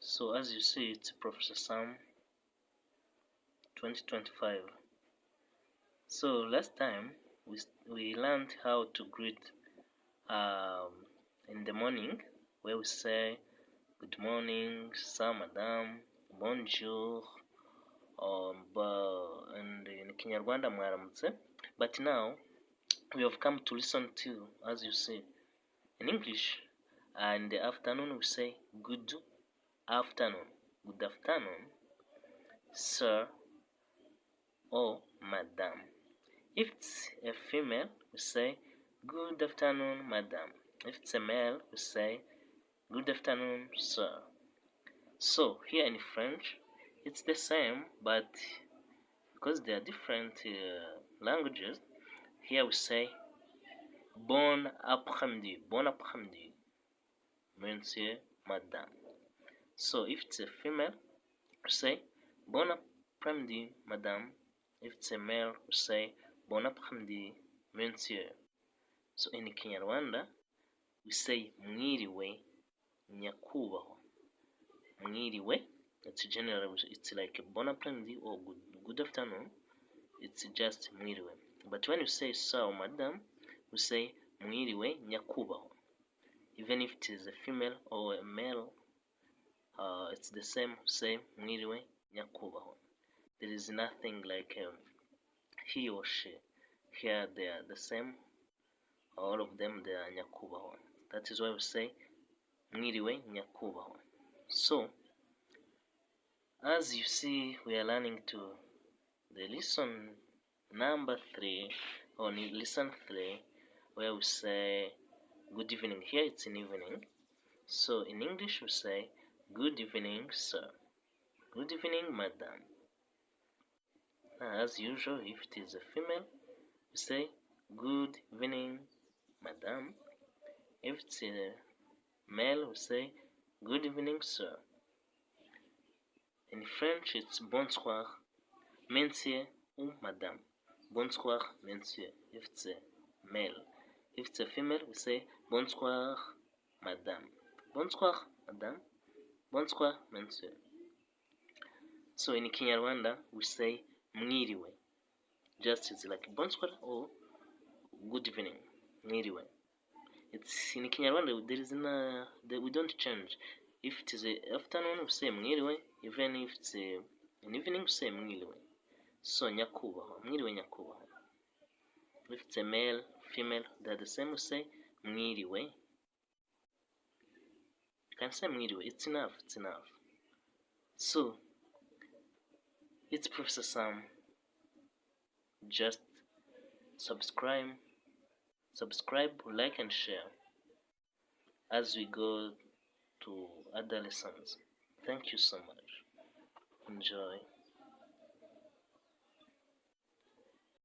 So as you see, it's Professor Sam 2025. So last time we learned how to greet um, in the morning, where we say good morning, sir, madam, bonjour, and in Kinyarwanda mwaramutse. But now we have come to listen to, as you see, in English. In the afternoon we say good afternoon, good afternoon, sir or madam. If it's a female, we say good afternoon, madam. If it's a male, we say good afternoon, sir. So here in French, it's the same, but because they are different languages, here we say bon après-midi, bon après-midi, monsieur, madame. So if it's a female, we say bon après-midi, madame. If it's a male, we say bon après-midi, monsieur. So in Kinyarwanda, we say mwiriwe, nyakubahwa. Mwiriwe, it's generally, it's like bon après-midi or good afternoon. It's just mwiriwe. But when you say sir or madam, we say mwiriwe, nyakubahwa. Even if it is a female or a male, it's the same, say mwiriwe, nyakubahwa. There is nothing like he or she. Here they are the same. All of them, they are nyakubahwa. That is why we say mwiriwe, nyakubahwa. So as you see, we are learning to the lesson number 3, or lesson 3, where we say good evening. Here it's in evening. So in English we say good evening, sir. Good evening, madam. As usual, if it is a female, we say good evening, madam. If it's a male, we say good evening, sir. In French, it's bonsoir, monsieur ou madame. Bonsoir, monsieur, if it's a male. If it's a female, we say bonsoir, madame. Bonsoir, madame. Bonsoir, monsieur. So in Kinyarwanda, we say mwiriwe. Just it's like bonsoir or good evening, mwiriwe. It's in Kinyarwanda, there is we don't change. If it is a afternoon, we say mwiriwe. Even if it's an evening, we say mwiriwe. So nyakubahwa, mwiriwe nyakubahwa. If it's a male, female, they're the same, we say mwiriwe. You can say mwiriwe, it's enough, it's enough. So it's Professor Sam. Just subscribe, like and share as we go to other lessons. Thank you so much. Enjoy.